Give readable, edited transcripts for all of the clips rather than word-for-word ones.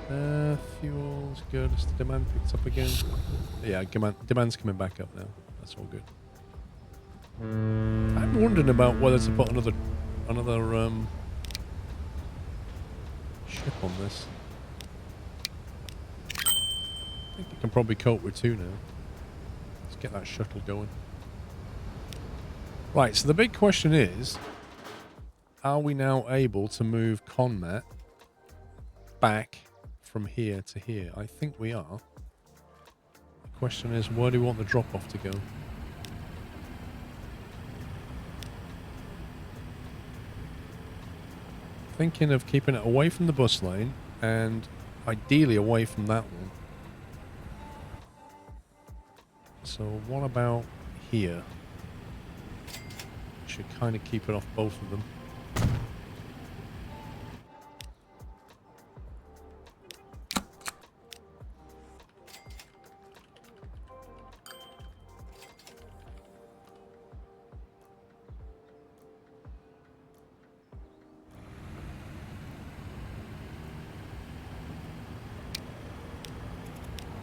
Fuel's good. Has the demand picked up again? Yeah, demand's coming back up now. That's all good. I'm wondering about whether to put another ship on this. I think it can probably cope with 2 now. Let's get that shuttle going. Right, so the big question is, are we now able to move Conmat back from here to here? I think we are. The question is, where do we want the drop-off to go? Thinking of keeping it away from the bus lane and ideally away from that one. So what about here? Should kind of keep it off both of them.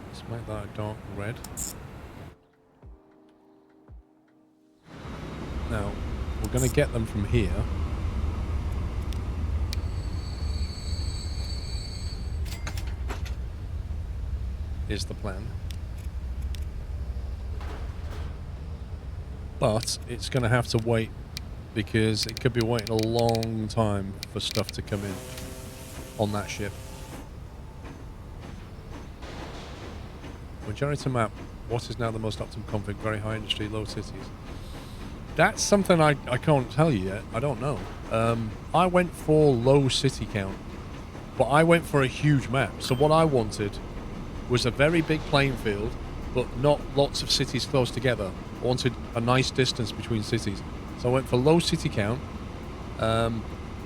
Let's make that a dark red. Now, we're going to get them from here. Is the plan. But it's going to have to wait because it could be waiting a long time for stuff to come in on that ship. Majority map. What is now the most optimal config? Very high industry, low cities. That's something I can't tell you yet. I don't know. I went for low city count, but I went for a huge map. So what I wanted was a very big playing field, but not lots of cities close together. I wanted a nice distance between cities. So I went for low city count,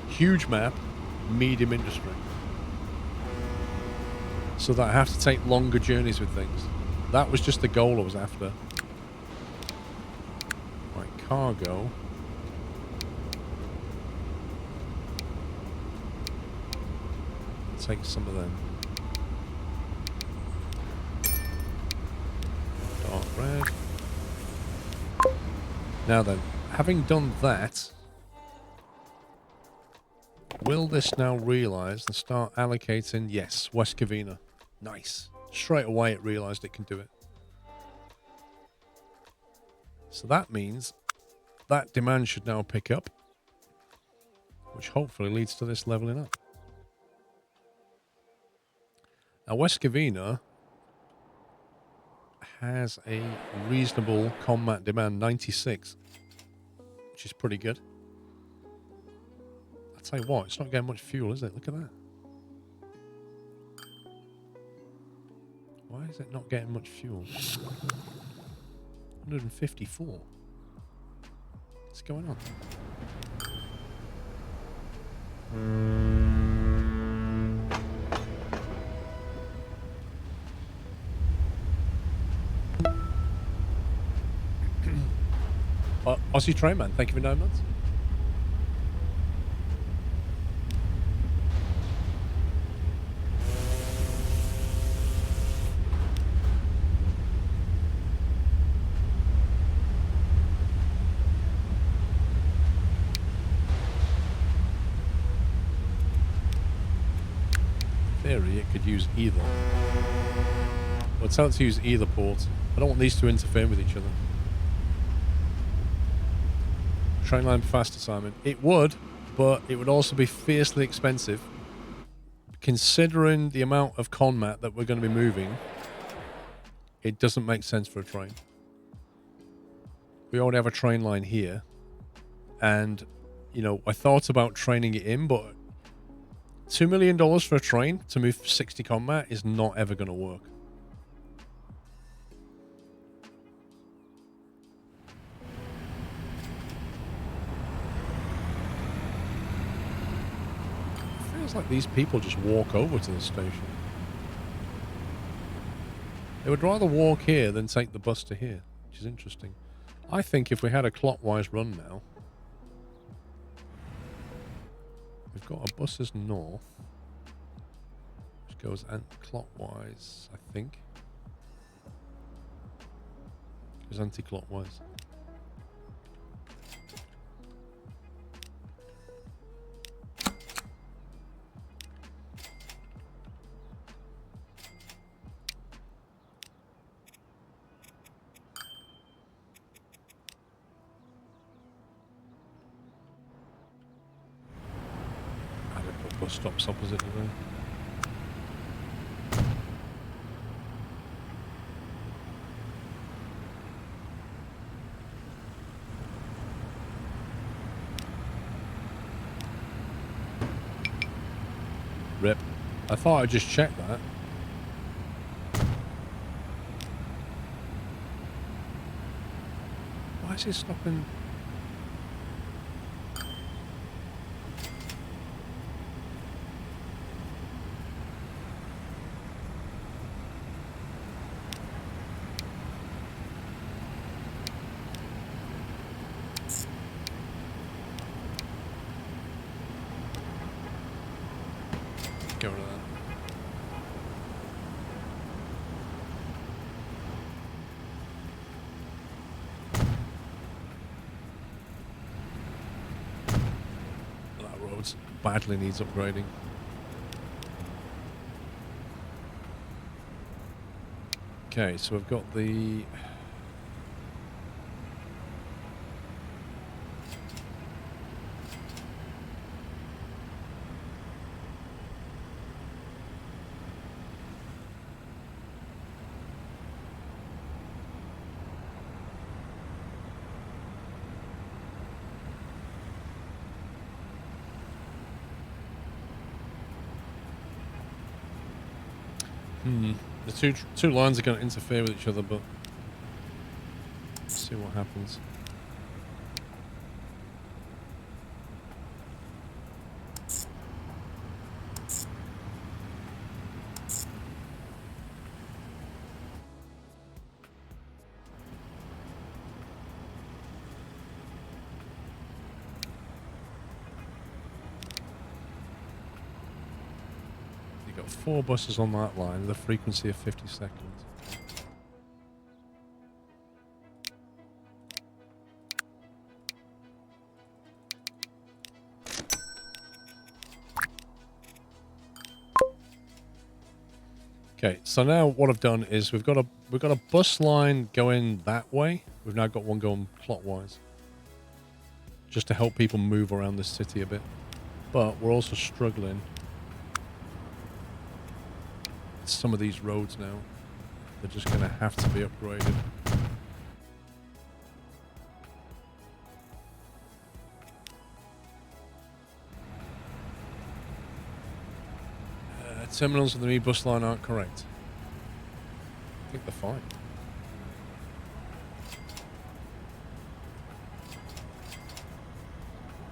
huge map, medium industry. So that I have to take longer journeys with things. That was just the goal I was after. Cargo. Take some of them. Dark red. Now then, having done that, will this now realise and start allocating? Yes, West Covina. Nice. Straight away it realised it can do it. So that means that demand should now pick up, which hopefully leads to this leveling up. Now, West Covina has a reasonable combat demand, 96, which is pretty good. I'll tell you what, it's not getting much fuel, is it? Look at that. Why is it not getting much fuel? 154. What's going on? Aussie Train Man, thank you for 9 months. It could use either. Well, tell it to use either port. I don't want these to interfere with each other. Train line faster, Simon. It would, but it would also be fiercely expensive. Considering the amount of conmat that we're going to be moving, it doesn't make sense for a train. We already have a train line here. And, you know, I thought about training it in, but $2 million for a train to move 60 combat is not ever going to work. It feels like these people just walk over to the station. They would rather walk here than take the bus to here, which is interesting. I think if we had a clockwise run now, we've got our buses north. goes anti-clockwise, I think. Goes anti-clockwise. I didn't put bus stops opposite of there. Rip. I thought I'd just check that. Why is it stopping? Get rid of that. That road badly needs upgrading. Okay, so we've got the... The two lines are going to interfere with each other, but let's see what happens. You've got 4 buses on that line with a frequency of 50 seconds. Okay, so now what I've done is we've got a bus line going that way. We've now got one going clockwise, just to help people move around this city a bit. But we're also struggling with some of these roads now. They're just going to have to be upgraded. Terminals of the new bus line aren't correct. I think they're fine.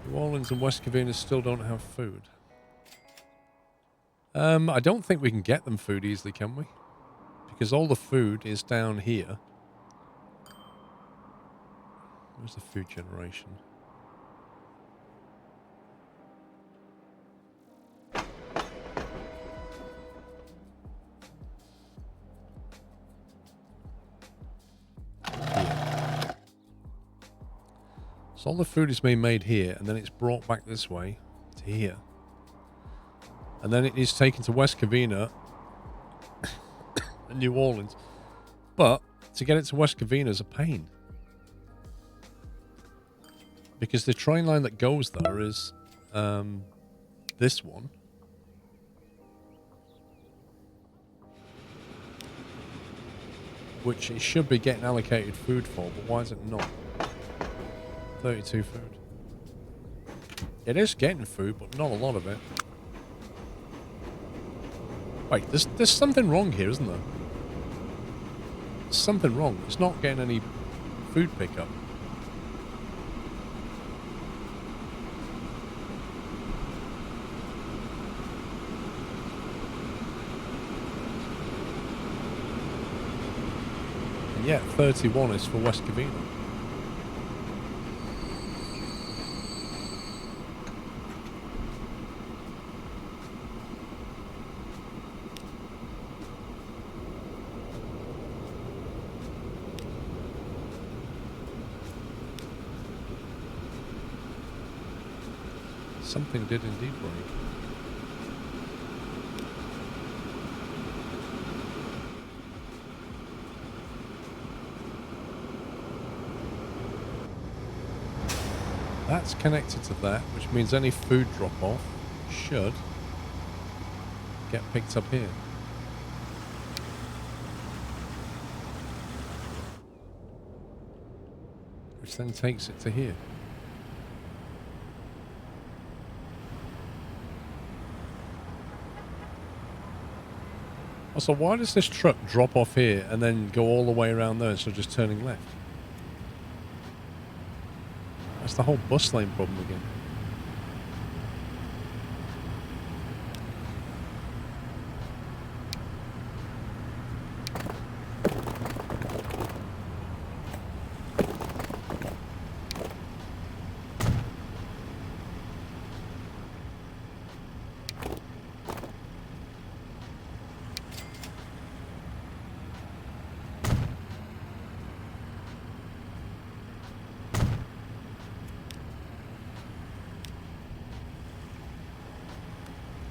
New Orleans and West Covina still don't have food. I don't think we can get them food easily, can we? Because all the food is down here. Where's the food generation? So all the food is being made here, and then it's brought back this way to here. And then it is taken to West Covina and New Orleans. But to get it to West Covina is a pain. Because the train line that goes there is this one. Which it should be getting allocated food for, but why is it not? 32 food. It is getting food, but not a lot of it. Wait, there's something wrong here, isn't there? There's something wrong. It's not getting any food pickup. And yet 31 is for West Covina. Something did indeed break. That's connected to that, which means any food drop-off should get picked up here. Which then takes it to here. Also, why does this truck drop off here and then go all the way around there instead of just turning left? That's the whole bus lane problem again.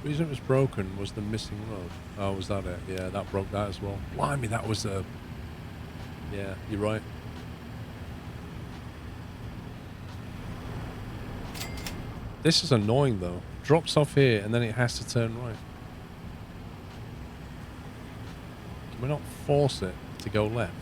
The reason it was broken was the missing road. Oh, was that it? Yeah, that broke that as well. Blimey, that was a... Yeah, you're right. This is annoying though. Drops off here and then it has to turn right. Can we not force it to go left?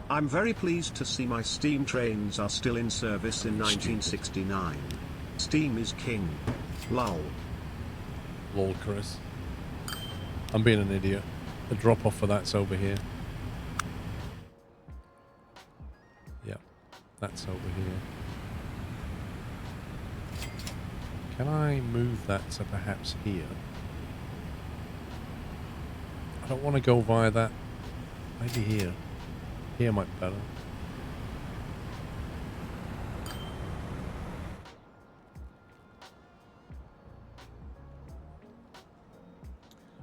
I'm very pleased to see my steam trains are still in service in 1969. Steam is king. Lol. Lol, Chris. I'm being an idiot. The drop-off for that's over here. Yep, that's over here. Can I move that to perhaps here? I don't want to go via that. Maybe here. Here might be better.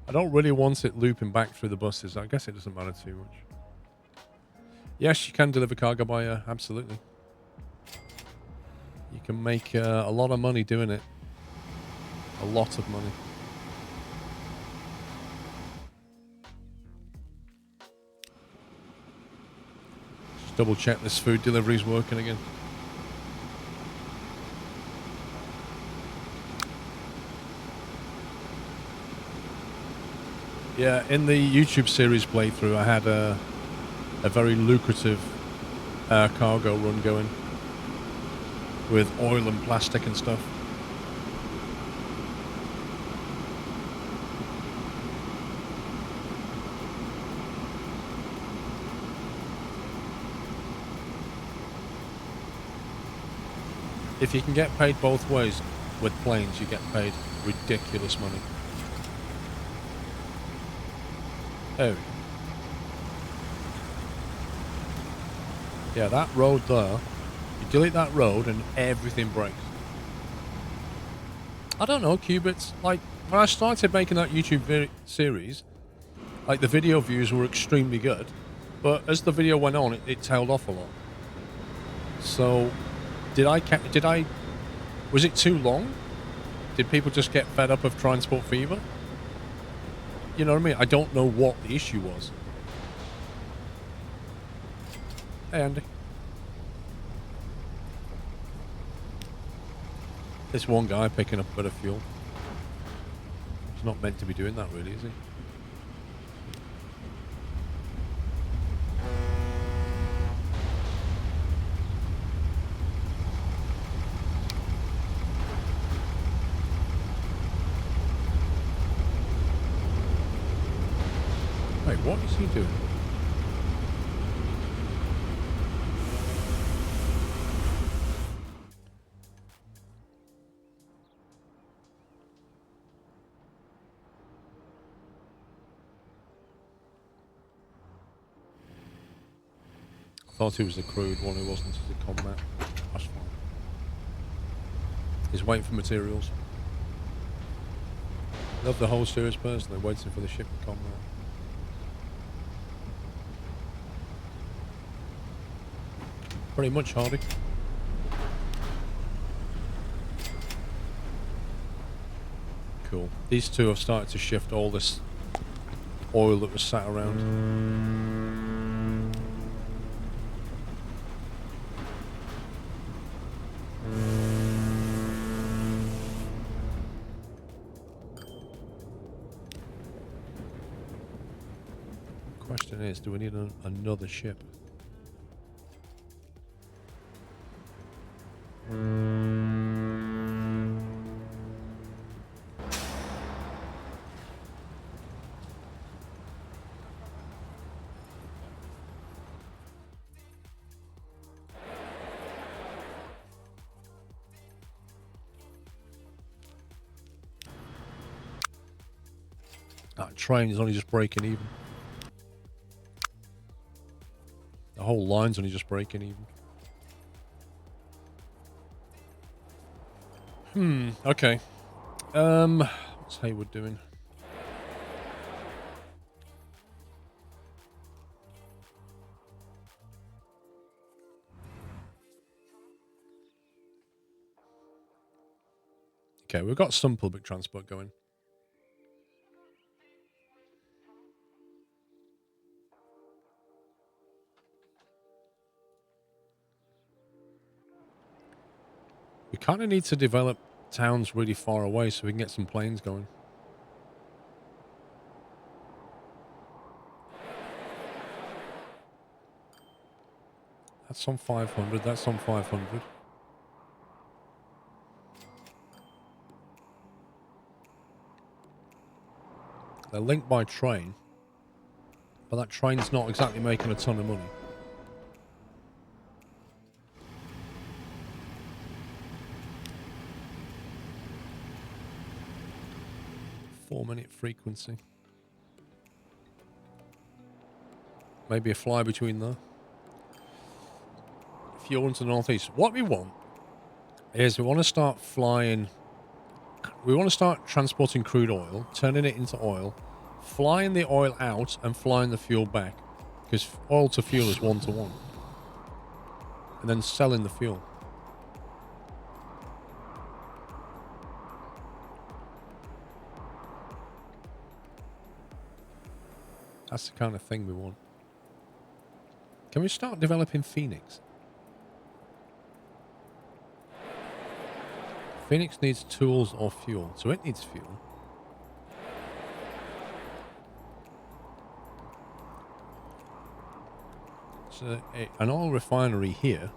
I don't really want it looping back through the buses. I guess it doesn't matter too much. Yes, you can deliver cargo by air. Absolutely. You can make a lot of money doing it. A lot of money. Double check this food delivery is working again. Yeah, in the YouTube series playthrough, I had a very lucrative cargo run going with oil and plastic and stuff. If you can get paid both ways with planes, you get paid ridiculous money. Oh. Yeah, that road there, you delete that road and everything breaks. I don't know, Qubits, like, when I started making that YouTube series, like, the video views were extremely good, but as the video went on, it tailed off a lot. So... was it too long? Did people just get fed up of transport fever? You know what I mean? I don't know what the issue was. Hey, Andy. This one guy picking up a bit of fuel. He's not meant to be doing that really, is he? Wait, what is he doing? I thought he was the Crood one, he wasn't the combat. That's fine. He's waiting for materials. Love the whole series personally, waiting for the ship to come now. Pretty much, Hardy. Cool. These two have started to shift all this oil that was sat around. Question is, do we need another ship? That train is only just breaking even. The whole line's only just breaking even. Okay. What's Hayward doing? Okay, we've got some public transport going. We kind of need to develop towns really far away so we can get some planes going. That's on 500, that's on 500. They're linked by train, but that train's not exactly making a ton of money. Four-minute frequency. Maybe a fly between there. Fuel into the northeast. What we want is we want to start flying. We want to start transporting crude oil, turning it into oil, flying the oil out and flying the fuel back. Because oil to fuel is 1-to-1. And then selling the fuel. That's the kind of thing we want. Can we start developing Phoenix? Phoenix needs tools or fuel, so it needs fuel. So an oil refinery here.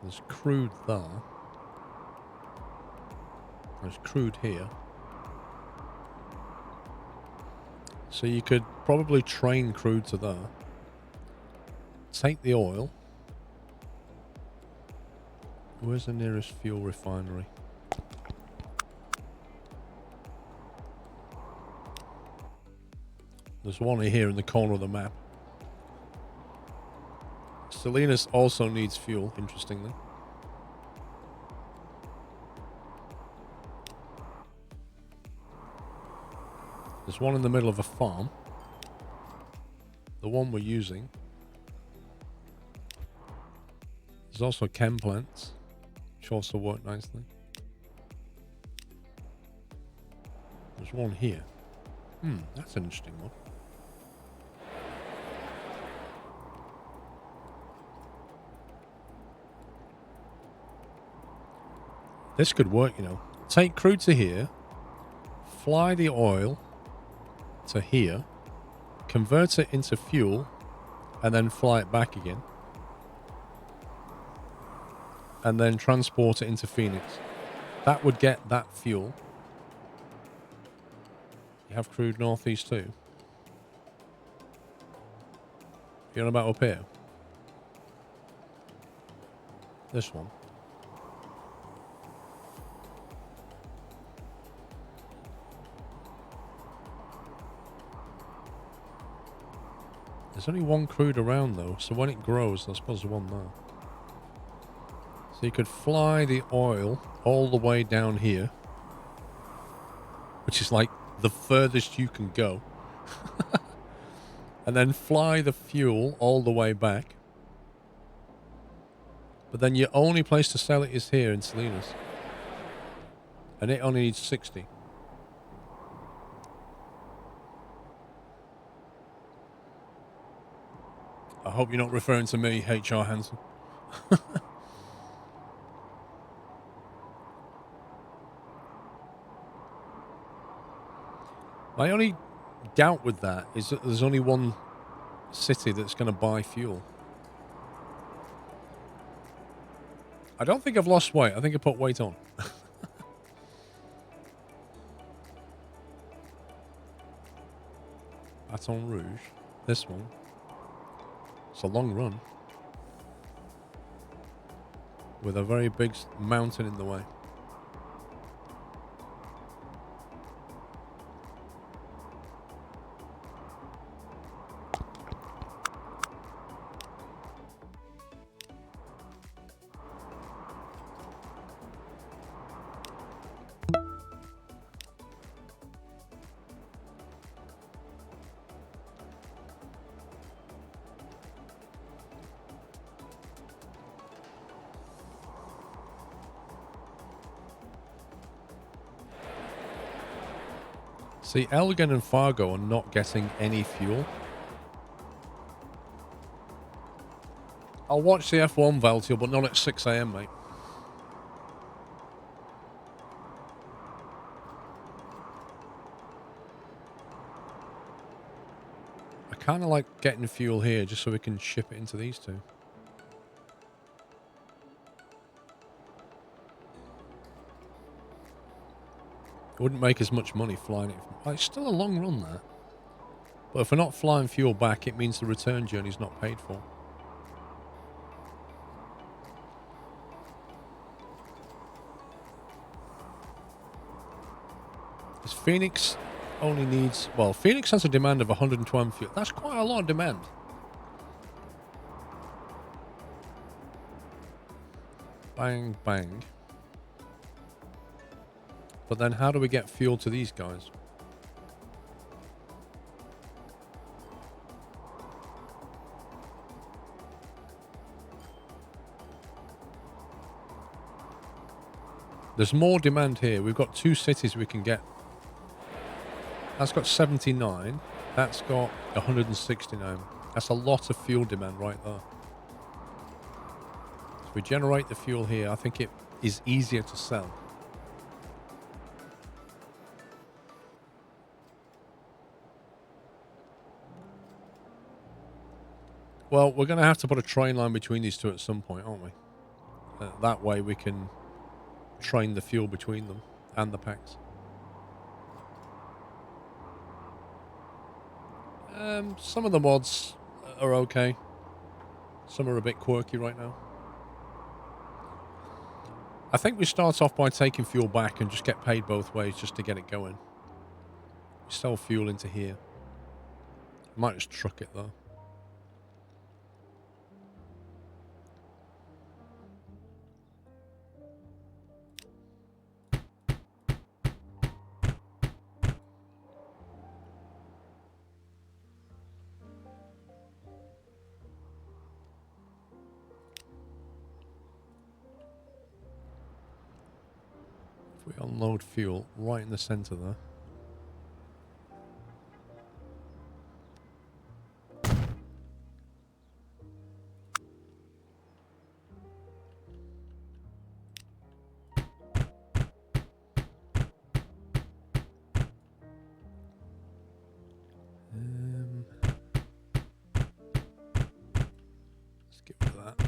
There's crude there. There's crude here. So you could probably train crude to there. Take the oil. Where's the nearest fuel refinery? There's one here in the corner of the map. Salinas also needs fuel, interestingly. There's one in the middle of a farm. The one we're using. There's also chem plants, which also work nicely. There's one here. That's an interesting one. This could work, you know. Take crude to here, fly the oil to here, convert it into fuel, and then fly it back again. And then transport it into Phoenix. That would get that fuel. You have crude northeast too. You're on about up here? This one. There's only one crude around though, so when it grows, I suppose there's one there. So you could fly the oil all the way down here which is like the furthest you can go. And then fly the fuel all the way back. But then your only place to sell it is here in Salinas. And it only needs 60. I hope you're not referring to me, H.R. Hansen. My only doubt with that is that there's only one city that's going to buy fuel. I don't think I've lost weight. I think I put weight on. Baton Rouge. This one. It's a long run. With a very big mountain in the way. See, Elgin and Fargo are not getting any fuel. I'll watch the F1 Valtiel, but not at 6 AM, mate. I kind of like getting fuel here just so we can ship it into these two. Wouldn't make as much money flying it. It's still a long run there. But if we're not flying fuel back, it means the return journey's not paid for. Because Phoenix only needs... Well, Phoenix has a demand of 112 fuel. That's quite a lot of demand. Bang, bang. But then how do we get fuel to these guys? There's more demand here. We've got 2 cities we can get. That's got 79. That's got 169. That's a lot of fuel demand right there. So we generate the fuel here. I think it is easier to sell. Well, we're going to have to put a train line between these two at some point, aren't we? That way we can train the fuel between them and the packs. Some of the mods are okay. Some are a bit quirky right now. I think we start off by taking fuel back and just get paid both ways just to get it going. We sell fuel into here. Might just truck it though. We unload fuel right in the center there. Let's get rid of that.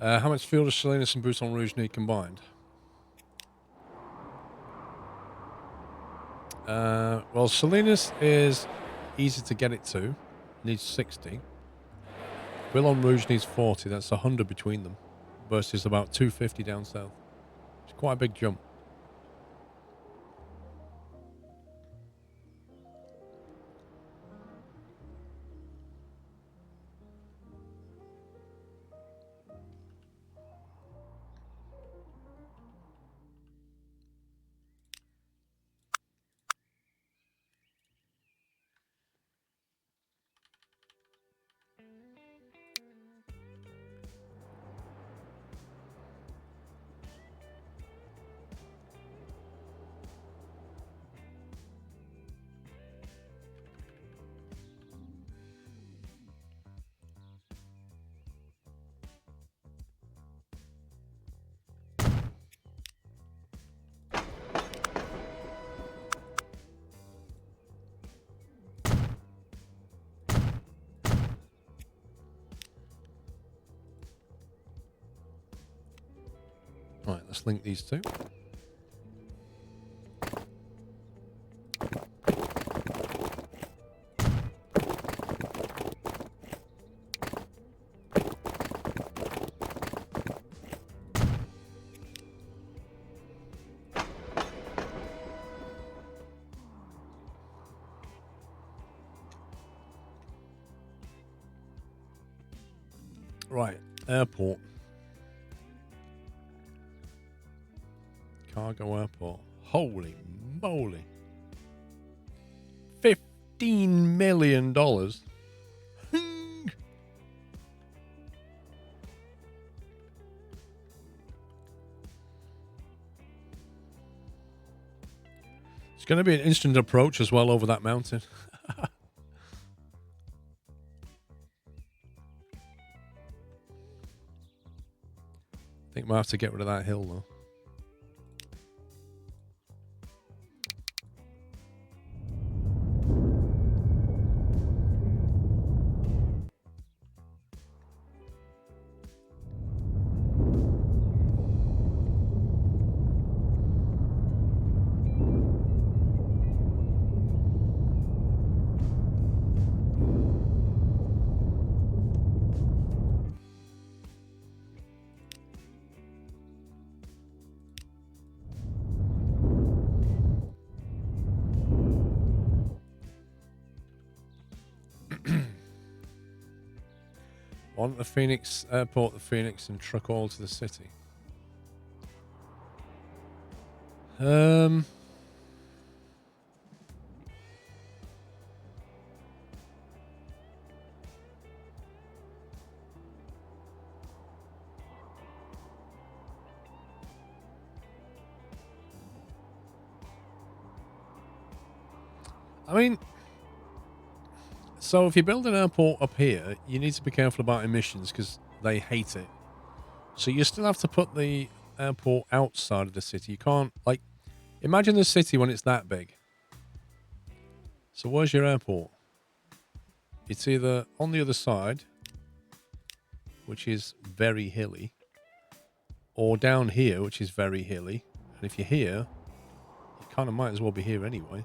How much fuel does Salinas and Bouton Rouge need combined? Well, Salinas is easy to get it to. Needs 60. Bouton Rouge needs 40. That's 100 between them. Versus about 250 down south. It's quite a big jump. Right, let's link these two. Right, airport. Cargo airport. Holy moly. $15 million. It's going to be an instant approach as well over that mountain. I think we'll have to get rid of that hill though. On the Phoenix airport, the Phoenix, and truck all to the city. I mean, so if you build an airport up here, you need to be careful about emissions because they hate it. So you still have to put the airport outside of the city. You can't, like, imagine the city when it's that big. So where's your airport? It's either on the other side, which is very hilly, or down here, which is very hilly. And if you're here, you kind of might as well be here anyway.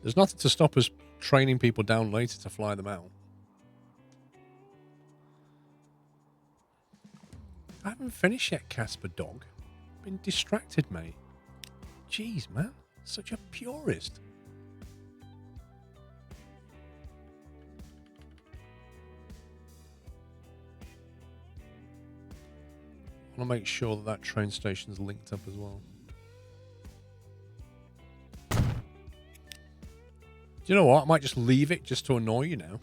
There's nothing to stop us training people down later to fly them out. I haven't finished yet, Casper Dog. Been distracted, mate. Jeez, man. Such a purist. I want to make sure that that train station's linked up as well. Do you know what? I might just leave it just to annoy you now.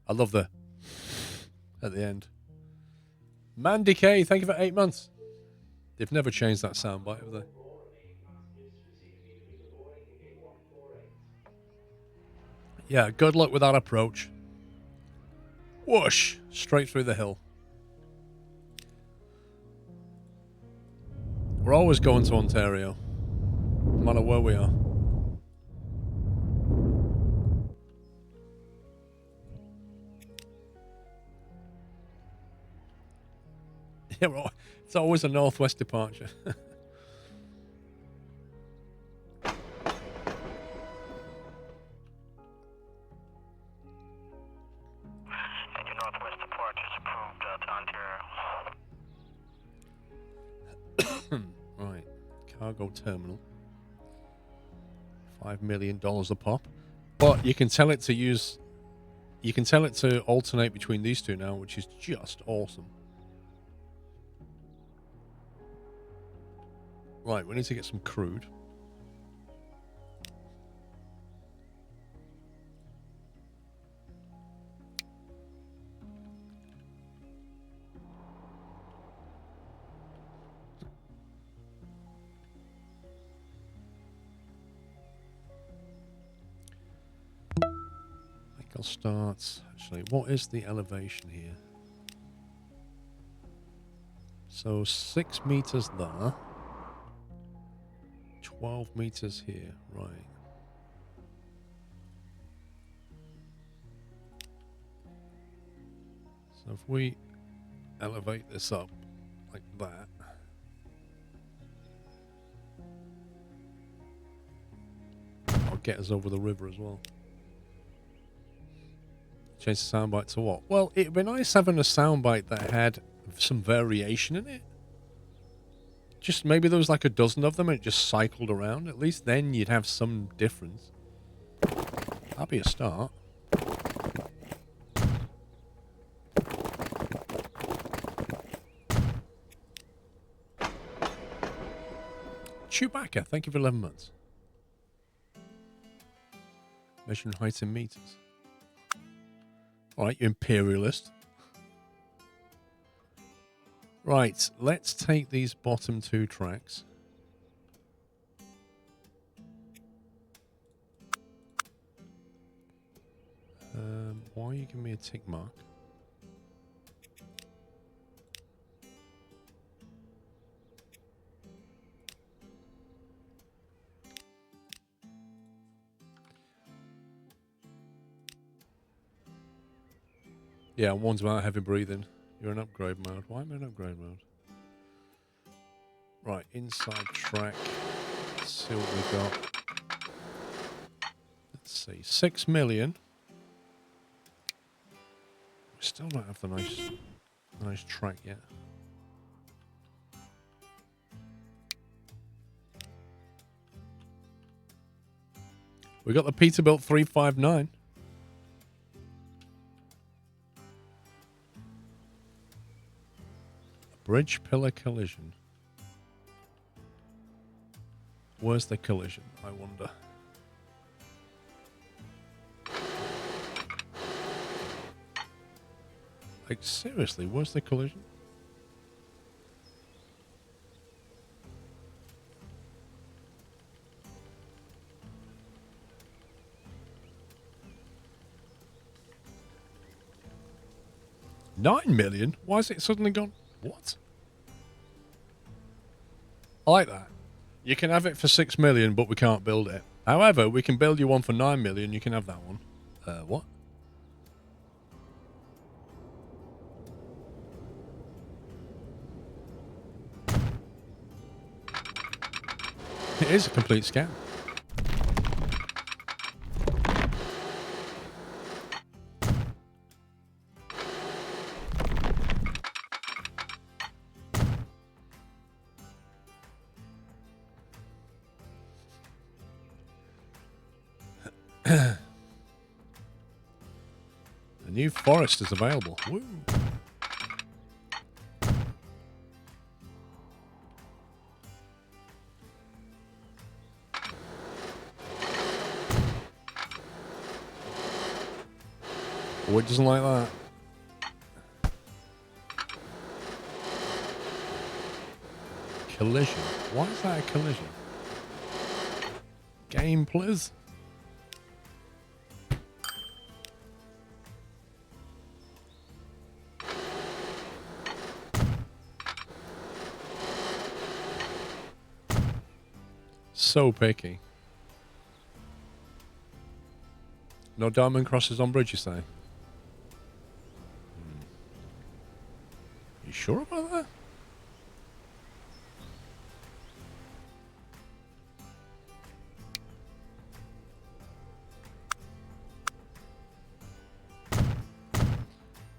I love the at the end. Mandy K, thank you for 8 months. They've never changed that soundbite, have they? Yeah, good luck with that approach. Whoosh! Straight through the hill. We're always going to Ontario, no matter where we are. Yeah, it's always a northwest departure. And your northwest departure is approved to Ontario. Right, cargo terminal. $5 million a pop. But you can tell it to use... You can tell it to alternate between these two now, which is just awesome. Right, we need to get some crude. I think I'll start... Actually, what is the elevation here? So 6 meters there. 12 meters here, right. So if we elevate this up like that. I'll get us over the river as well. Change the soundbite to what? Well, it'd be nice having a soundbite that had some variation in it. Just maybe there was like a dozen of them and it just cycled around. At least then you'd have some difference. That'd be a start. Chewbacca, thank you for 11 months. Measuring height in meters. Alright, you imperialist. Right, let's take these bottom 2 tracks. Why are you giving me a tick mark? Yeah, one's about heavy breathing. You're in upgrade mode. Why am I in upgrade mode? Right, inside track. Let's see what we got. Let's see. 6 million. We still don't have the nice track yet. We got the Peterbilt 359. Bridge pillar collision. Where's the collision, I wonder? Like, seriously, where's the collision? $9 million? Why has it suddenly gone? What? I like that. You can have it for 6 million, but we can't build it. However, we can build you one for 9 million. You can have that one. What? It is a complete scam. A new forest is available. Woo. Wood doesn't like that. Collision. Why is that a collision? Game, please. so picky. No diamond crosses on bridge, you say? You sure about that?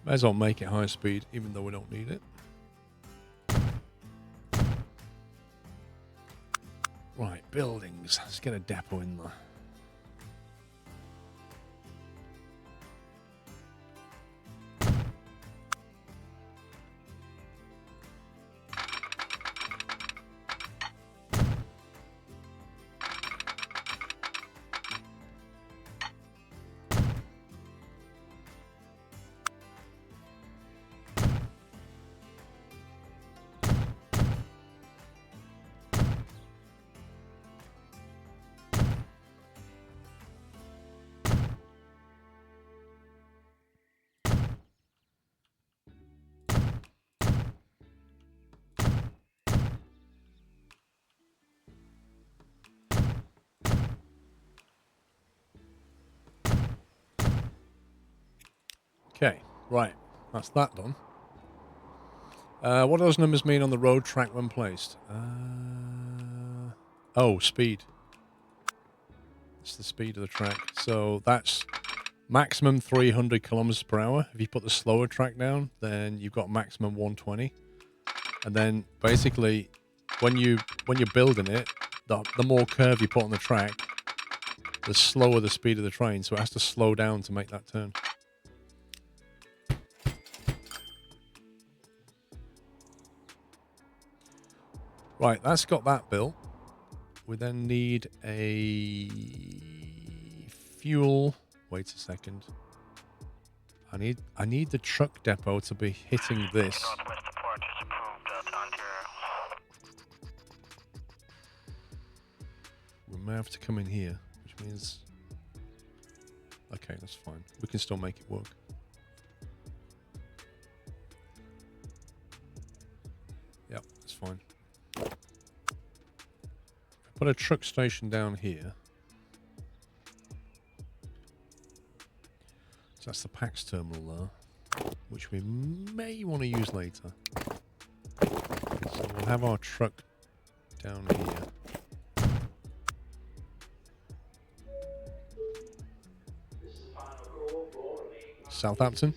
May as well make it high speed, even though we don't need it. Right, buildings. Let's get a depot in there. Okay, right. That's that done. What do those numbers mean on the road track when placed? Oh, speed. It's the speed of the track. So that's maximum 300 kilometers per hour. If you put the slower track down, then you've got maximum 120. And then basically, when you're building it, the more curve you put on the track, the slower the speed of the train. So it has to slow down to make that turn. Right, that's got that built. We then need a fuel. Wait a second. I need the truck depot to be hitting this. Northwest support is approved to Ontario. We may have to come in here, which means... Okay, that's fine. We can still make it work. Yep, that's fine. Put a truck station down here. So that's the PAX terminal there, which we may want to use later. So we'll have our truck down here. Southampton?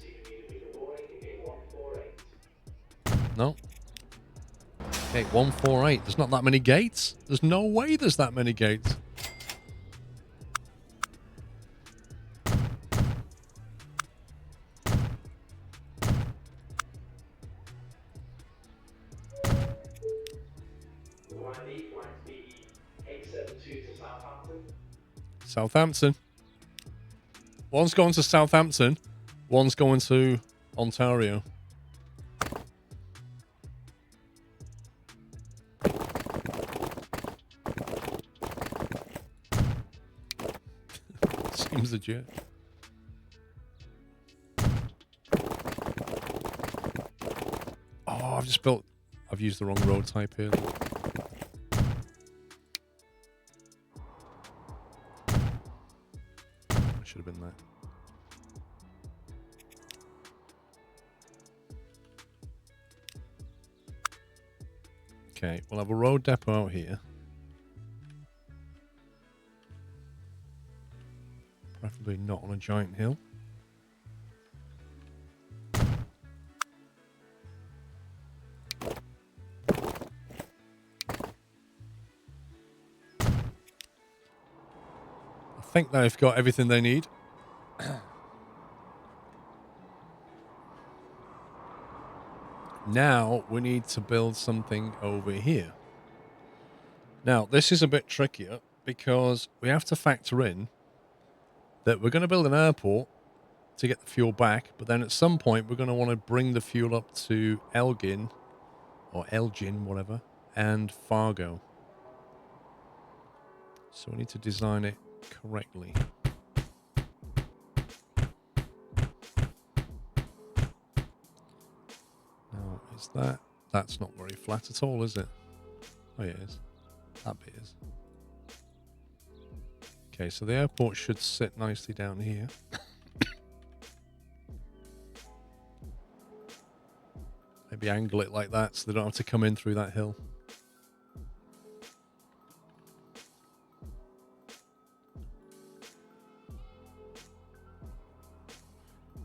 No. Gate 148. There's not that many gates. There's no way there's that many gates. Southampton. One's going to Southampton. One's going to Ontario. Seems legit. Oh, I've used the wrong road type here. I should have been there. Okay, we'll have a road depot out here. Preferably not on a giant hill. I think they've got everything they need. Now we need to build something over here. Now this is a bit trickier because we have to factor in that we're going to build an airport to get the fuel back, but then at some point we're going to want to bring the fuel up to Elgin, or Elgin, whatever, and Fargo. So we need to design it correctly. Now, is that's not very flat at all, is it? Oh yeah, it is. That bit is. Okay, so the airport should sit nicely down here. Maybe angle it like that so they don't have to come in through that hill.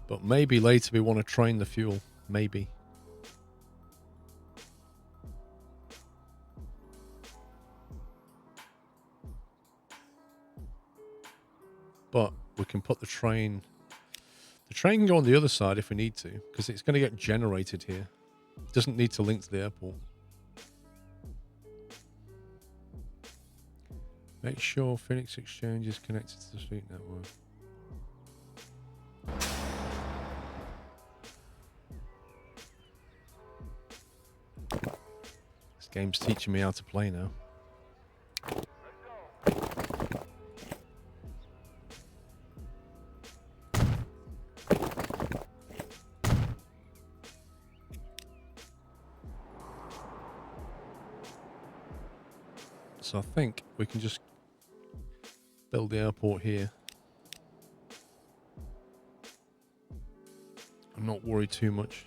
But maybe later we want to train the fuel. Maybe. But we can put the train... The train can go on the other side if we need to, because it's going to get generated here. It doesn't need to link to the airport. Make sure Phoenix Exchange is connected to the street network. This game's teaching me how to play now. So I think we can just build the airport here. I'm not worried too much.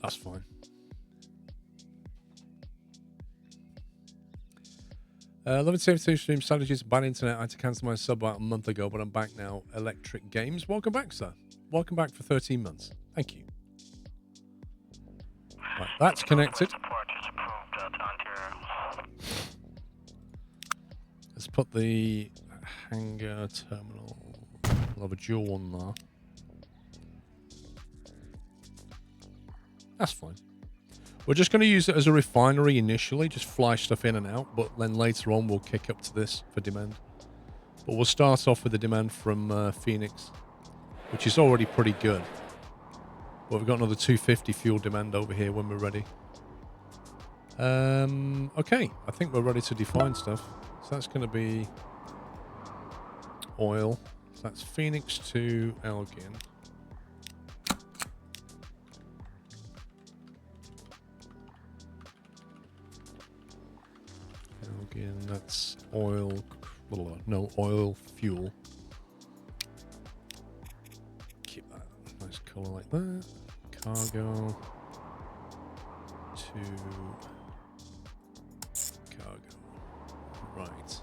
That's fine. Love it, Safety Stream strategies, bad internet. I had to cancel my sub about a month ago, but I'm back now. Electric Games. Welcome back, sir. Welcome back for 13 months. Thank you. Right, that's connected. Let's put the hangar terminal. We'll have a dual one there. That's fine. We're just going to use it as a refinery initially, just fly stuff in and out, but then later on we'll kick up to this for demand. But we'll start off with the demand from Phoenix, which is already pretty good. But we've got another 250 fuel demand over here when we're ready. Okay, I think we're ready to define stuff. So that's going to be oil. So that's Phoenix to Elgin. Elgin, that's oil. No, oil, fuel. Keep that nice color like that. Cargo to cargo. Right.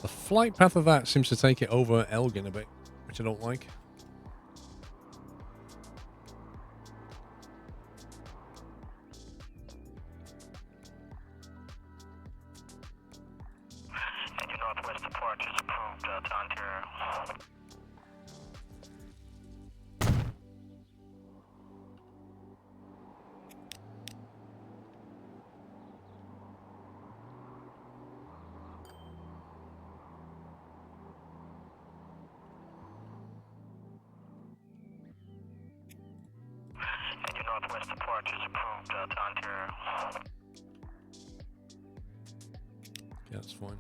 The flight path of that seems to take it over Elgin a bit, which I don't like. Yeah, that's fine.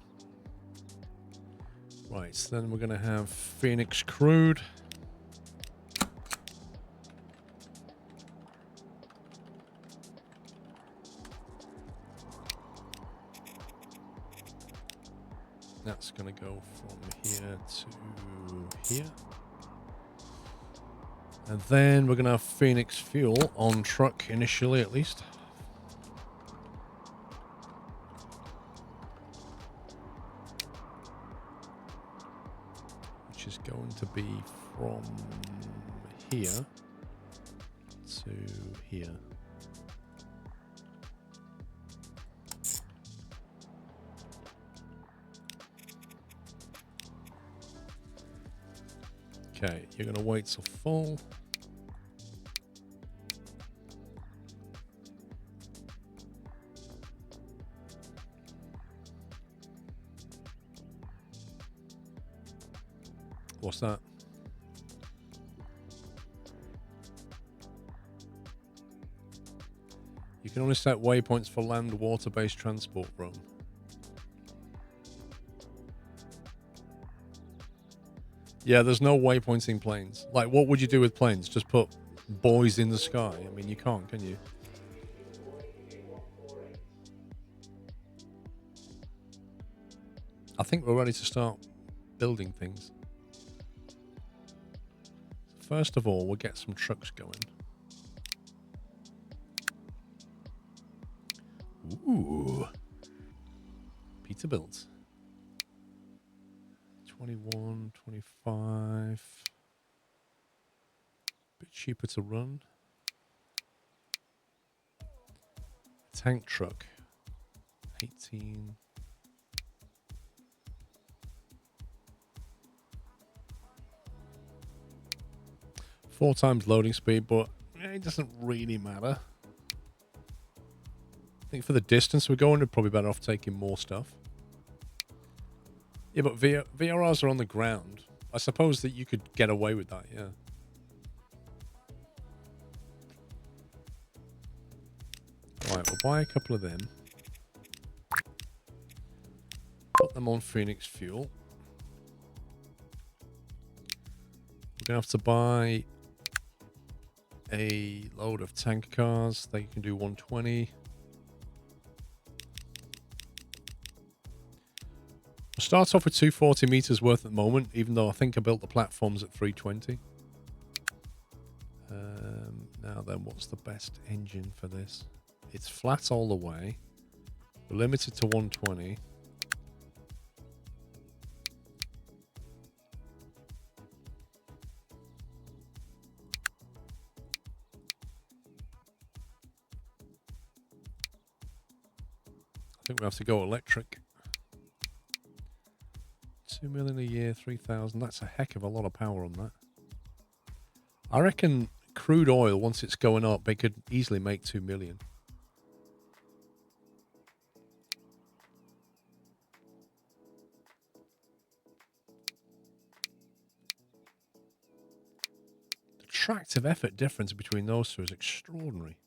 Right, so then we're going to have Phoenix Crood. That's going to go from here to here. And then we're going to have Phoenix Fuel on truck initially, at least. Which is going to be from here to here. Okay, you're going to wait till full. What's that? You can only set waypoints for land, water-based transport, bro. Yeah, there's no waypointing planes. Like, what would you do with planes? Just put boys in the sky? I mean, you can't, can you? I think we're ready to start building things. First of all, we'll get some trucks going. Ooh. Peterbilt. 21, 25. Bit cheaper to run. Tank truck. 18. Four times loading speed, but it doesn't really matter. I think for the distance we're going, we're probably better off taking more stuff. Yeah, but VRRs are on the ground. I suppose that you could get away with that, yeah. Alright, we'll buy a couple of them. Put them on Phoenix Fuel. We're going to have to buy a load of tank cars. They can do 120. We'll start off with 240 meters worth at the moment, even though I think I built the platforms at 320. Now then, what's the best engine for this? It's flat all the way. We're limited to 120. I think we have to go electric. 2 million a year, 3,000. That's a heck of a lot of power on that. I reckon crude oil, once it's going up, they could easily make 2 million. The tractive effort difference between those two is extraordinary.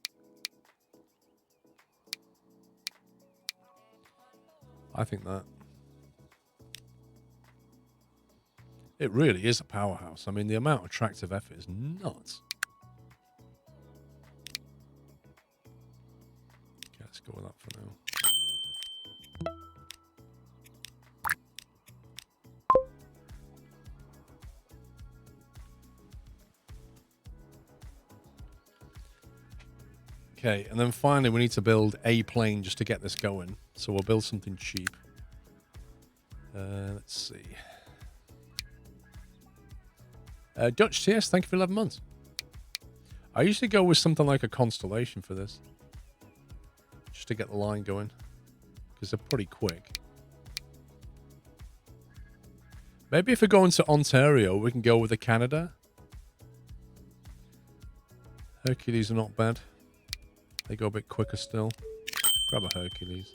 I think that. It really is a powerhouse. I mean, the amount of tractive effort is nuts. Okay, let's go with that for now. Okay, and then finally we need to build a plane just to get this going. So we'll build something cheap. Let's see. Dutch TS, thank you for 11 months. I usually go with something like a Constellation for this. Just to get the line going. Because they're pretty quick. Maybe if we're going to Ontario, we can go with a Canada. Hercules are not bad. They go a bit quicker still. Grab a Hercules.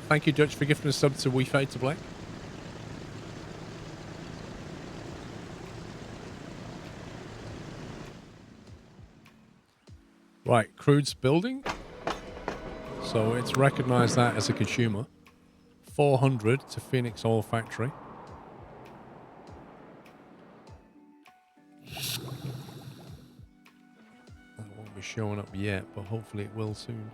Thank you, Dutch, for gifting a sub to We Fade to Black. Right, Crood's building. So it's recognized that as a consumer. 400 to Phoenix Oil Factory. That won't be showing up yet, but hopefully it will soon.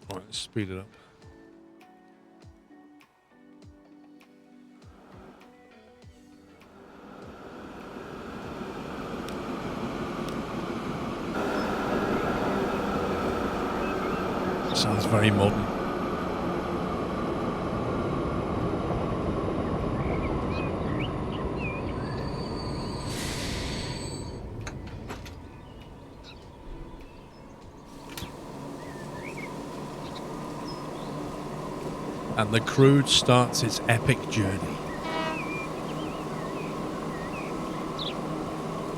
All right, let's speed it up. Sounds very modern. And the Crood starts its epic journey.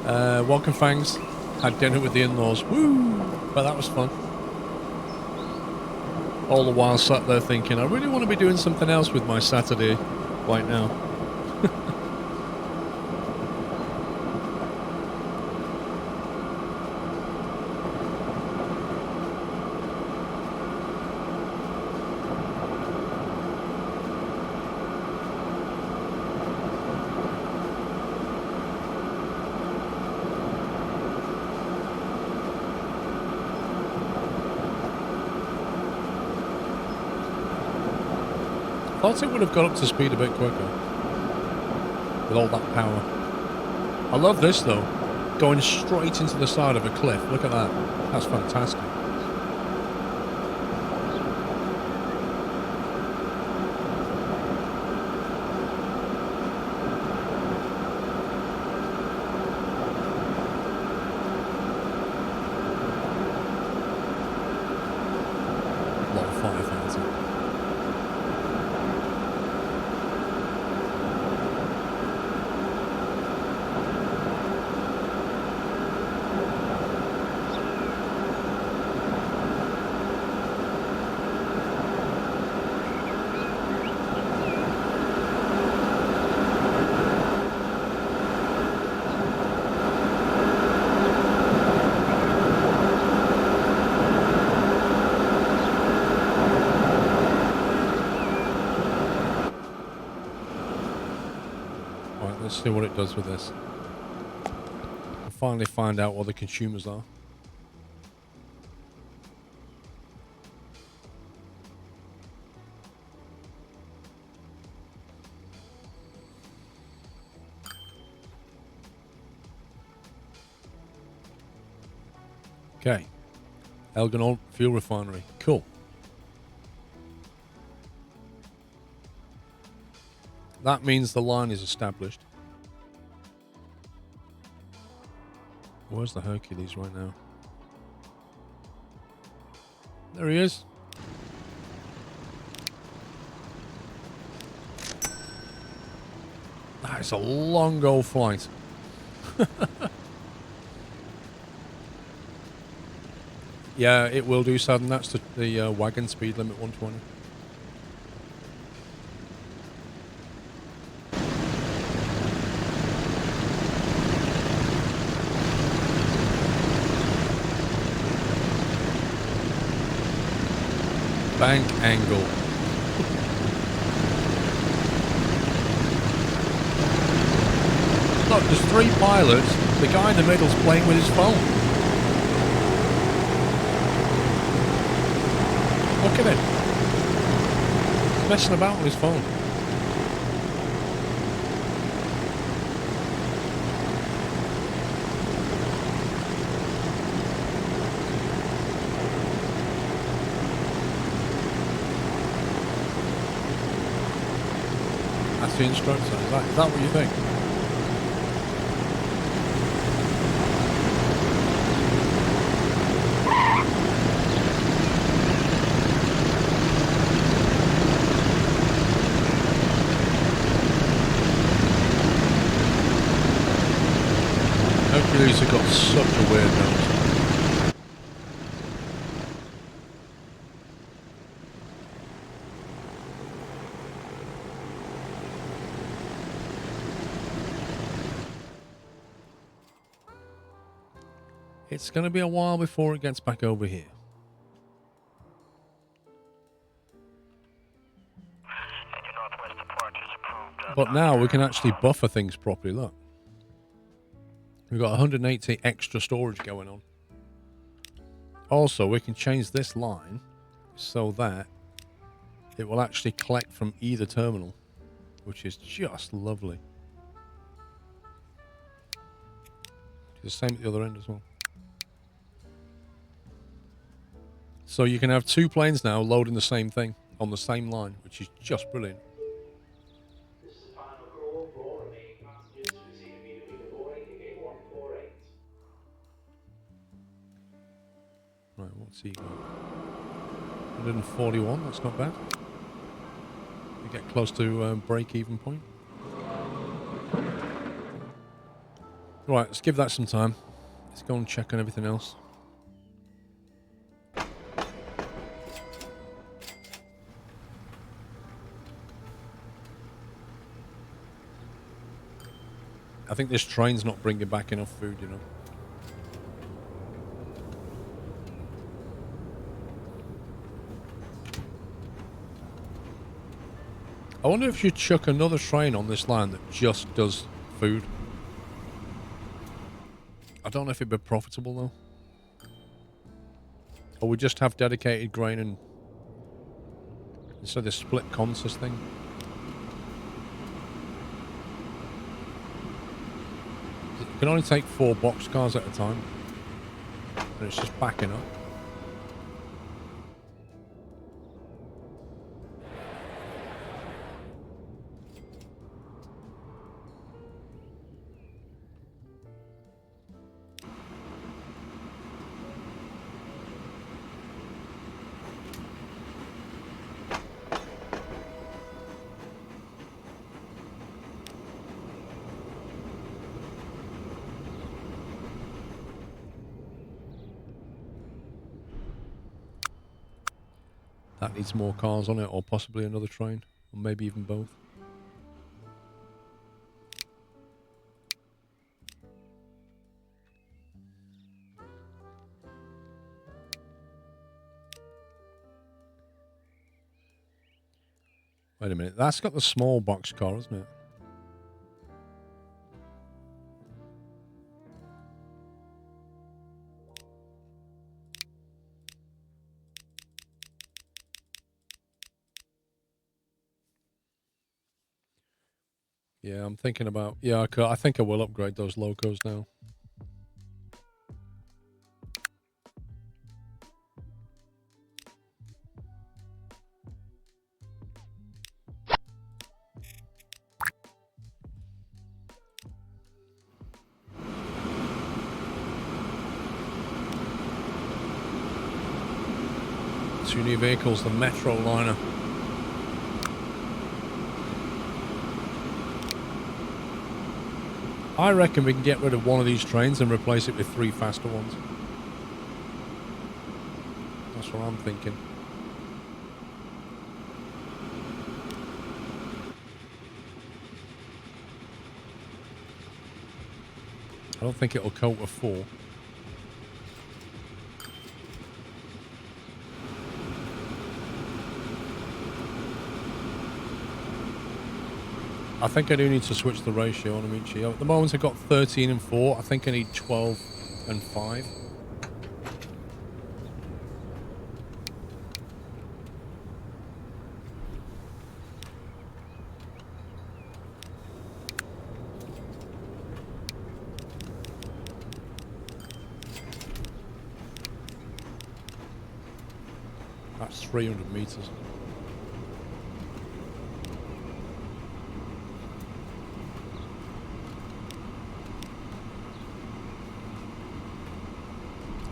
Welcome, Fangs. Had dinner with the in-laws. Woo! But that was fun. All the while sat there thinking, I really want to be doing something else with my Saturday right now. Thought it would have got up to speed a bit quicker with all that power. I love this though, going straight into the side of a cliff. Look at that. That's fantastic. A lot of firefighting. Let's see what it does with this. We'll finally find out what the consumers are. Okay. Elginol Fuel Refinery. Cool. That means the line is established. Where's the Hercules right now? There he is. That is a long old flight. Yeah, it will do, Sudden. That's the wagon speed limit, 120. Bank angle. Look, there's 3 pilots. The guy in the middle's playing with his phone. Look at him. He's messing about with his phone. The instructor. Is that what you think? Hercules have got such a weird nose. It's going to be a while before it gets back over here. But now we can actually buffer things properly, look. We've got 180 extra storage going on. Also, we can change this line so that it will actually collect from either terminal, which is just lovely. The same at the other end as well. So you can have 2 planes now loading the same thing on the same line, which is just brilliant. This is the final call for remaining passengers to receive immediately boarding ticket 148. Right, what's he got? 141, that's not bad. We get close to break-even point. Right, let's give that some time. Let's go and check on everything else. I think this train's not bringing back enough food, you know. I wonder if you chuck another train on this line that just does food. I don't know if it'd be profitable though. Or we just have dedicated grain and instead of this split consist thing. You can only take 4 boxcars at a time. And it's just backing up. That needs more cars on it, or possibly another train, or maybe even both. Wait a minute, that's got the small box car, isn't it? Yeah, I'm thinking about... Yeah, I think I will upgrade those locos now. Two new vehicles, the Metro Liner. I reckon we can get rid of one of these trains and replace it with 3 faster ones. That's what I'm thinking. I don't think it'll cope with 4. I think I do need to switch the ratio on them each year. At the moment I've got 13 and 4. I think I need 12 and 5. That's 300 meters.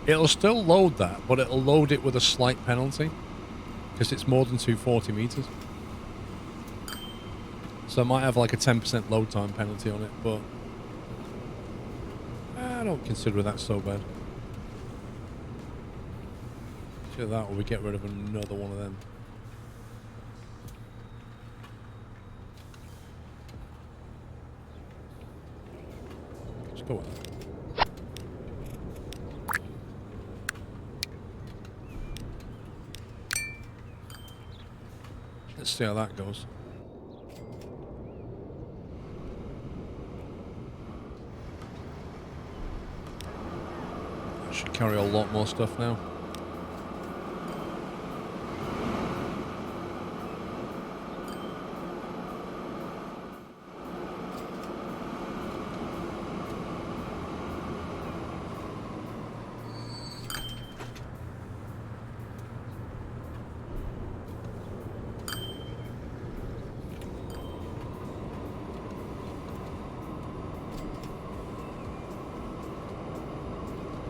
It'll still load that, but it'll load it with a slight penalty because it's more than 240 meters. So it might have like a 10% load time penalty on it, but I don't consider that so bad. Either that or we get rid of another one of them. Let's go with that. Let's see how that goes. I should carry a lot more stuff now.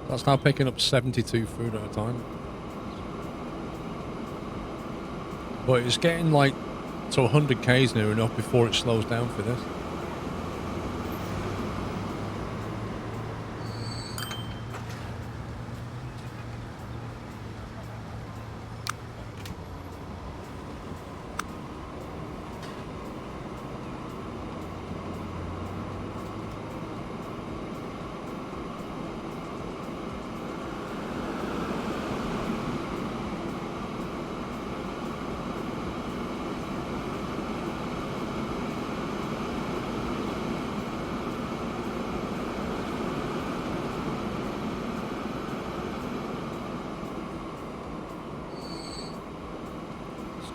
That's now picking up 72 food at a time. But it's getting like So 100k is near enough before it slows down for this.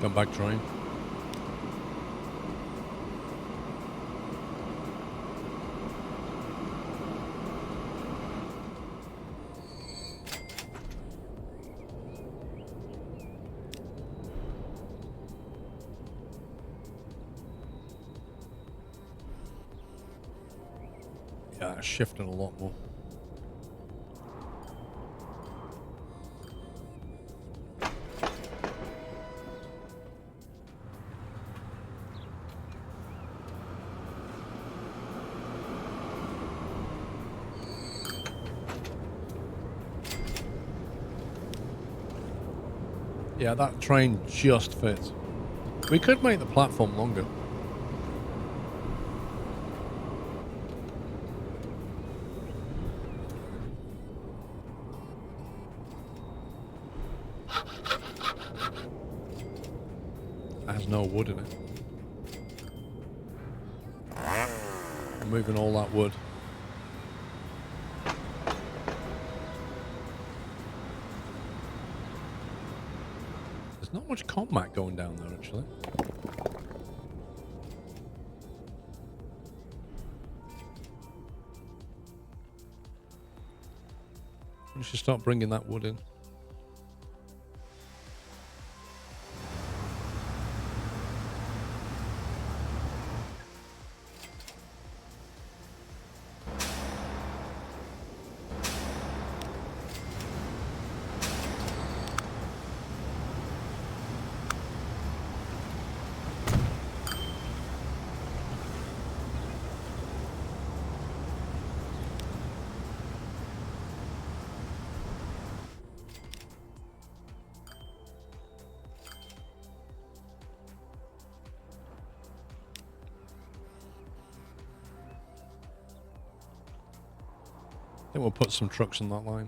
Come back trying. Yeah, it's shifting a lot more. Yeah, that train just fits. We could make the platform longer. It has no wood in it. I'm moving all that wood. There's not much combat going down there, actually. We should start bringing that wood in. I think we'll put some trucks on that line.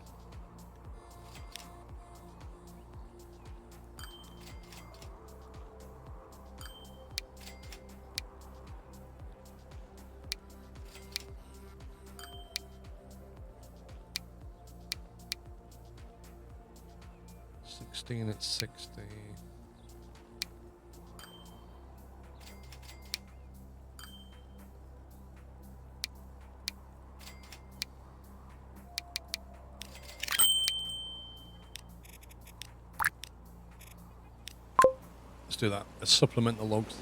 At 60. Let's do that. Let's supplement the logs.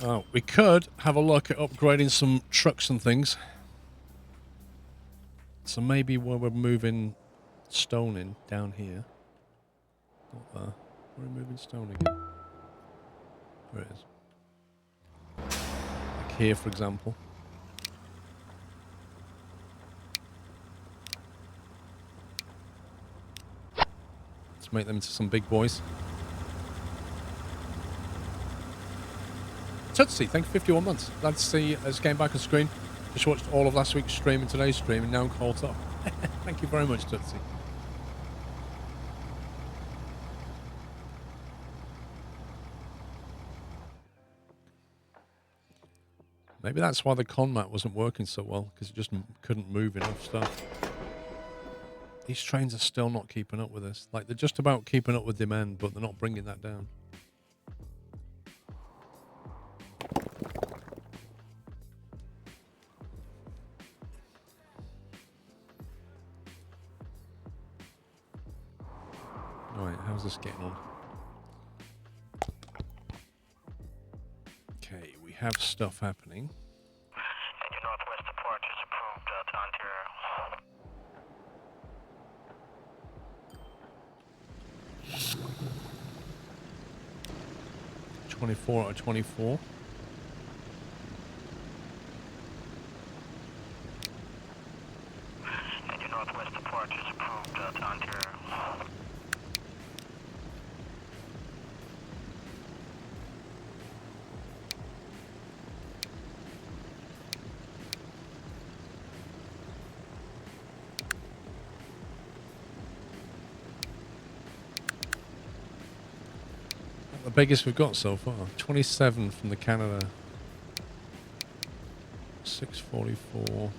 Oh, we could have a look at upgrading some trucks and things. So maybe where we're moving stone in down here. Not there. Where are we moving stone again? There it is. Like here, for example. Let's make them into some big boys. Tootsie, thank you for 51 months. Glad to see us getting back on screen. Just watched all of last week's stream and today's stream, and now I'm caught up. Thank you very much, Tootsie. Maybe that's why the conmat wasn't working so well, because it just couldn't move enough stuff. These trains are still not keeping up with us. Like, they're just about keeping up with demand, but they're not bringing that down. Alright, how's this getting on? Okay, we have stuff happening. And your northwest depart is approved to Ontario. 24 out of 24. And your northwest departure is approved to Ontario. The biggest we've got so far. 27 from the Canada. 644.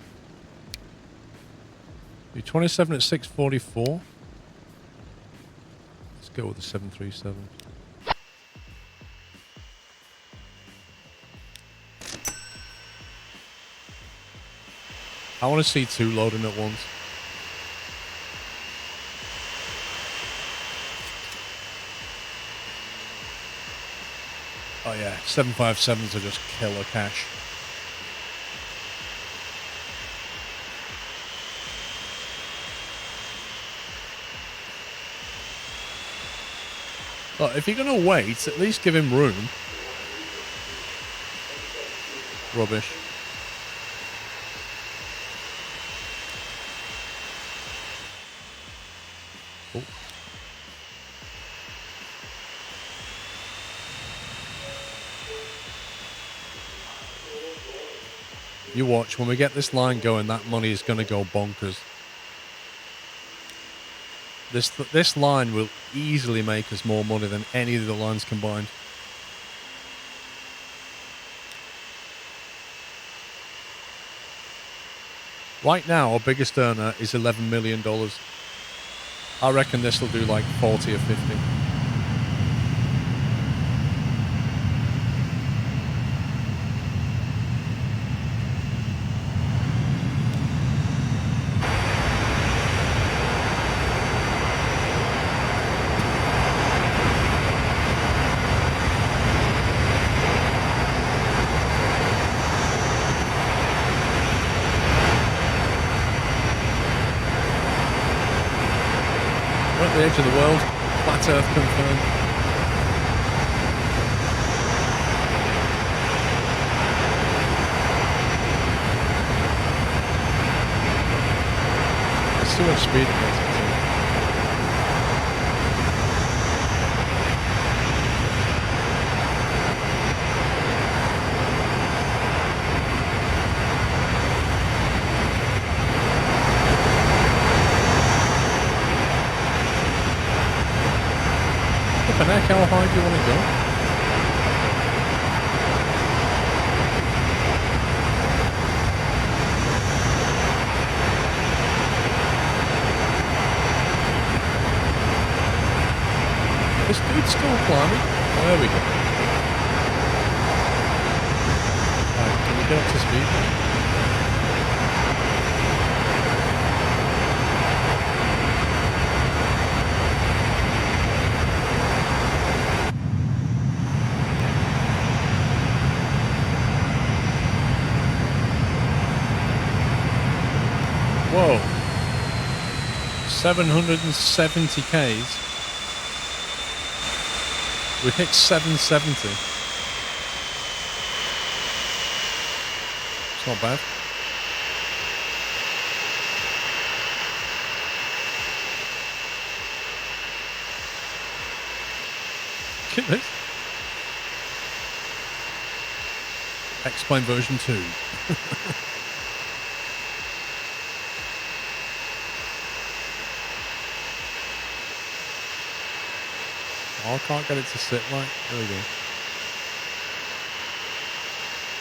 Do 27 at 644. Let's go with the 737. I want to see 2 loading at once. Oh yeah, 757s are just killer cash. Look, if you're going to wait, at least give him room. Rubbish. Oh. You watch, when we get this line going, that money is going to go bonkers. This line will easily make us more money than any of the lines combined. Right now, our biggest earner is $11 million. I reckon this will do like 40 or 50. The edge of the world, flat earth confirmed. Let's see what speed it gets to. How high do you want to go? This dude's still climbing. Oh, there we go. Alright, can we get up to speed? Whoa, 770 Ks. We hit 770. It's not bad. Look at this. X-Plane version 2. Oh, I can't get it to sit right. There we go.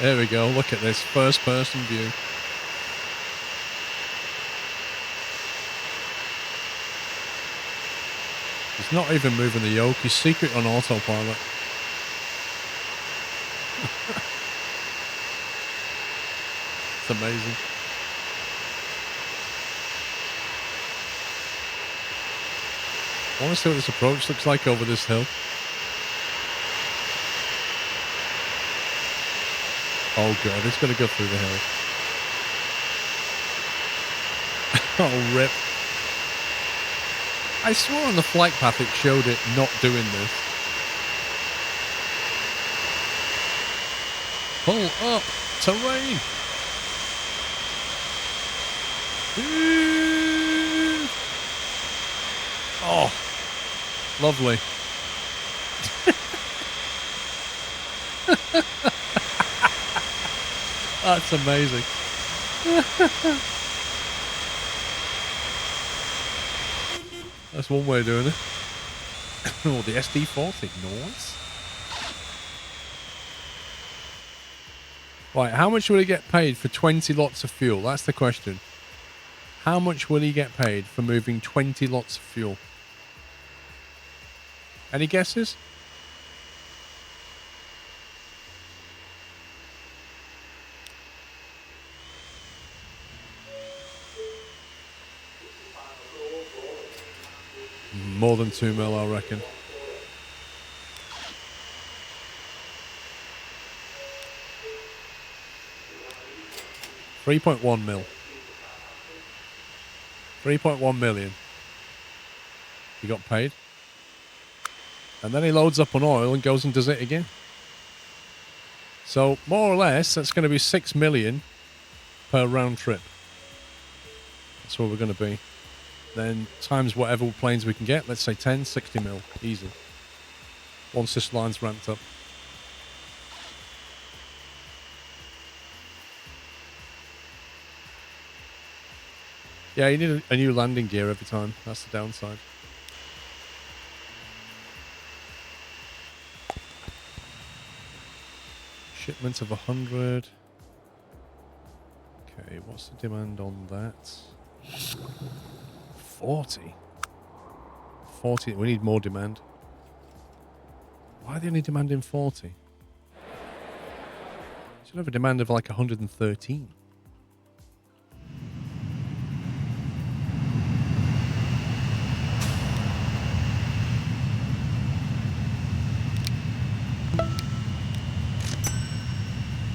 There we go. Look at this first person view. He's not even moving the yoke. He's secret on autopilot. It's amazing. I want to see what this approach looks like over this hill. Oh god, it's going to go through the hill. Oh, rip. I swore on the flight path it showed it not doing this. Pull up. Terrain. Dude. Oh, lovely. That's amazing. That's one way of doing it. Oh, the SD40. Nice. Right, how much will he get paid for 20 lots of fuel? That's the question. How much will he get paid for moving 20 lots of fuel? Any guesses? More than 2 mil, I reckon. $3.1 mil. 3.1 million. He got paid. And then he loads up on oil and goes and does it again. So, more or less, that's going to be 6 million per round trip. That's where we're going to be. Then, times whatever planes we can get, let's say 10, 60 mil. Easy. Once this line's ramped up. Yeah, you need a new landing gear every time. That's the downside. Shipment of 100. Okay, what's the demand on that? 40. 40. We need more demand. Why are they only demanding 40? Should have a demand of like 113.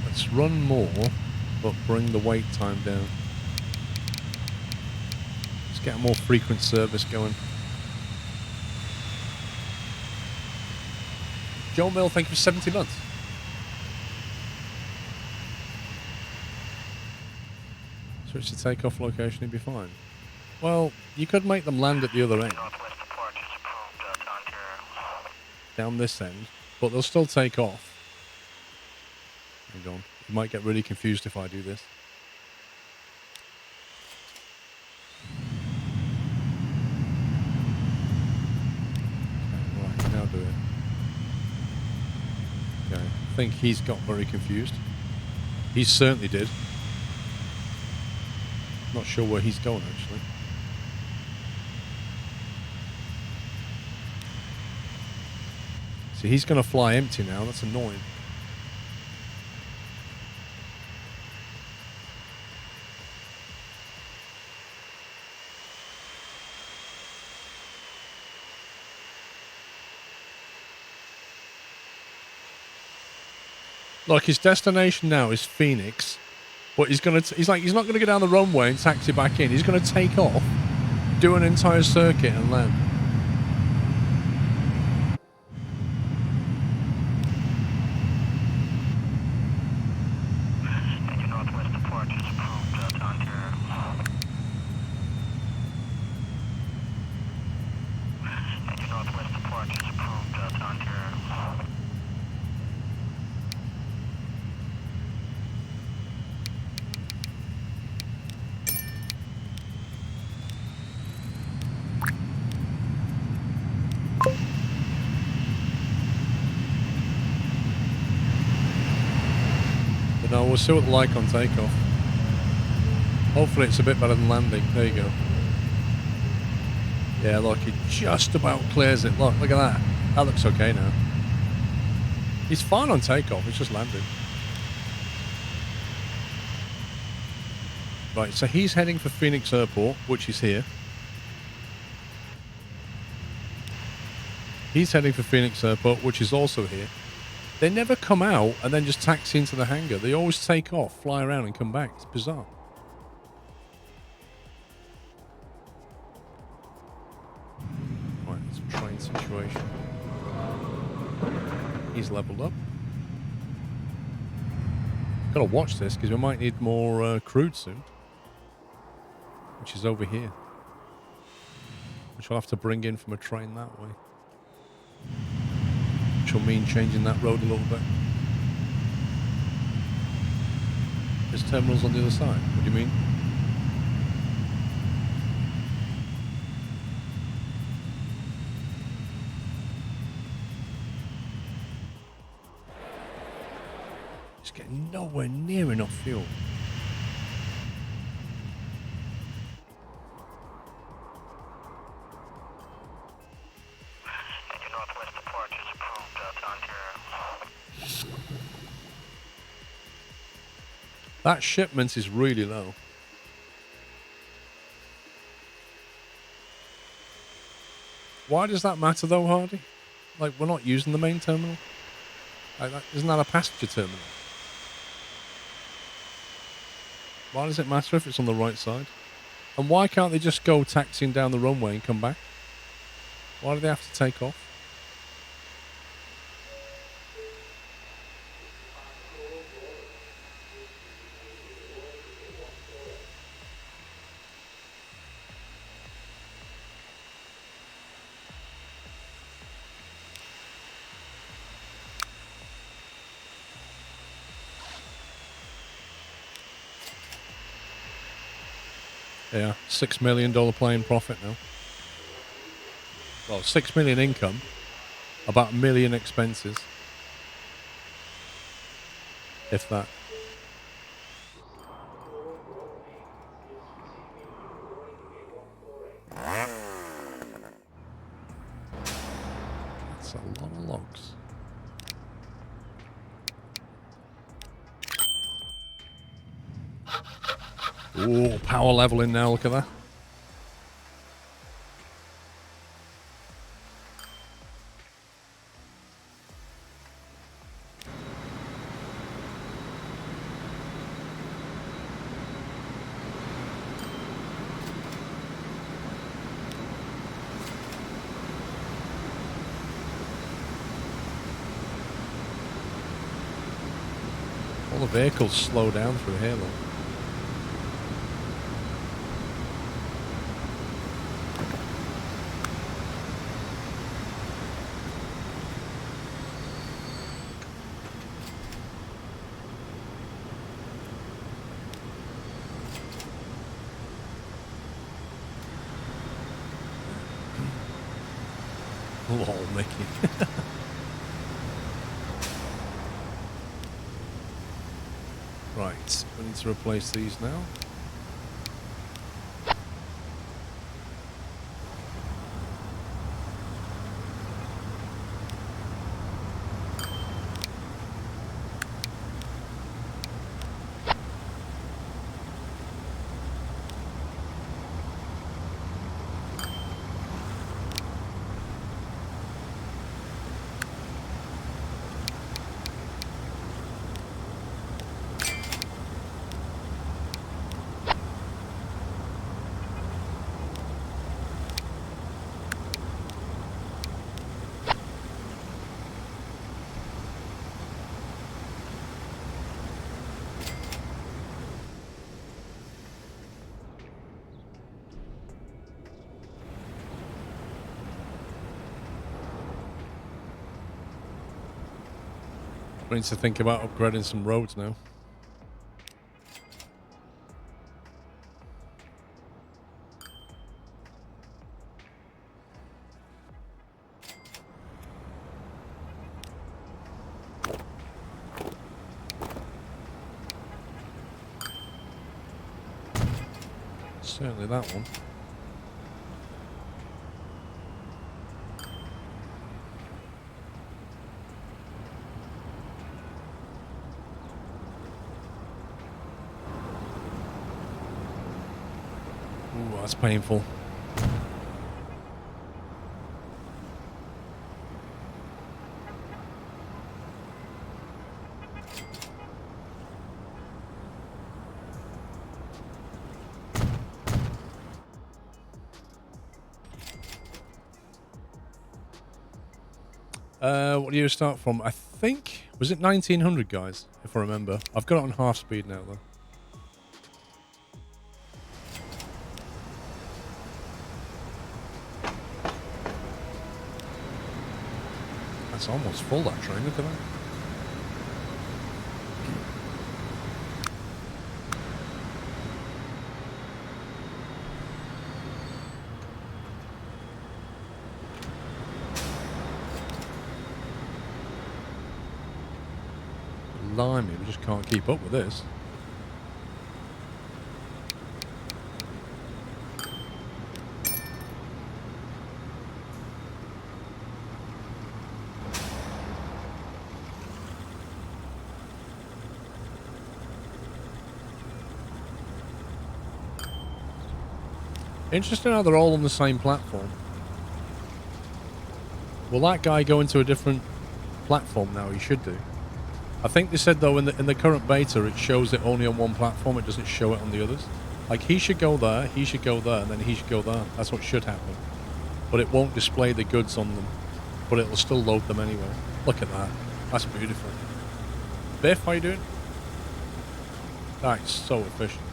Let's run more, but bring the wait time down. Let's get a more frequent service going. Joe Mill, thank you for 70 months. Switch to takeoff location, you'd be fine. Well, you could make them land at the other end. Down this end, but they'll still take off. Hang on. You might get really confused if I do this. Right, now do it. Okay, I think he's got very confused. He certainly did. Not sure where he's going, actually. See, he's going to fly empty now. That's annoying. Look, his destination now is Phoenix, but he's not gonna go down the runway and taxi back in. He's gonna take off, do an entire circuit and land. Northwest departure is approved at Ontario. Northwest departure is approved at Ontario. But no, we'll see what the like on takeoff. Hopefully it's a bit better than landing. There you go. Yeah, look, he just about clears it. Look at that. That looks okay now. He's fine on takeoff, it's just landed. Right, so he's heading for Phoenix Airport, which is here. He's heading for Phoenix Airport, which is also here. They never come out and then just taxi into the hangar. They always take off, fly around and come back. It's bizarre. Right, it's a train situation. He's leveled up. Gotta watch this because we might need more crude soon, which is over here, which I'll have to bring in from a train that way, which will mean changing that road a little bit. There's terminals on the other side. What do you mean? It's getting nowhere near enough fuel. And your northwest departure is approved onto your... That shipment is really low. Why does that matter though, Hardy? Like, we're not using the main terminal? Like that, isn't that a passenger terminal? Why does it matter if it's on the right side? And why can't they just go taxiing down the runway and come back? Why do they have to take off? Yeah, $6 million plane profit now. Well, 6 million income, about 1 million expenses. If that. That's a lot of logs. Ooh, power leveling now, look at that. All the vehicles slow down through here, though. Lol, Mickey. Right, we need to replace these now. We need to think about upgrading some roads now. Certainly that one. Ooh, that's painful. What do you start from? I think, was it 1900, guys? If I remember. I've got it on half speed now, though. That's almost full, that train. Look at that. Blimey, we just can't keep up with this. Interesting how they're all on the same platform. Will that guy go into a different platform now? He should do. I think they said though in the current beta it shows it only on one platform, it doesn't show it on the others. Like he should go there, he should go there, and then he should go there. That's what should happen. But it won't display the goods on them. But it'll still load them anyway. Look at that. That's beautiful. Biff, how you doing? That's so efficient.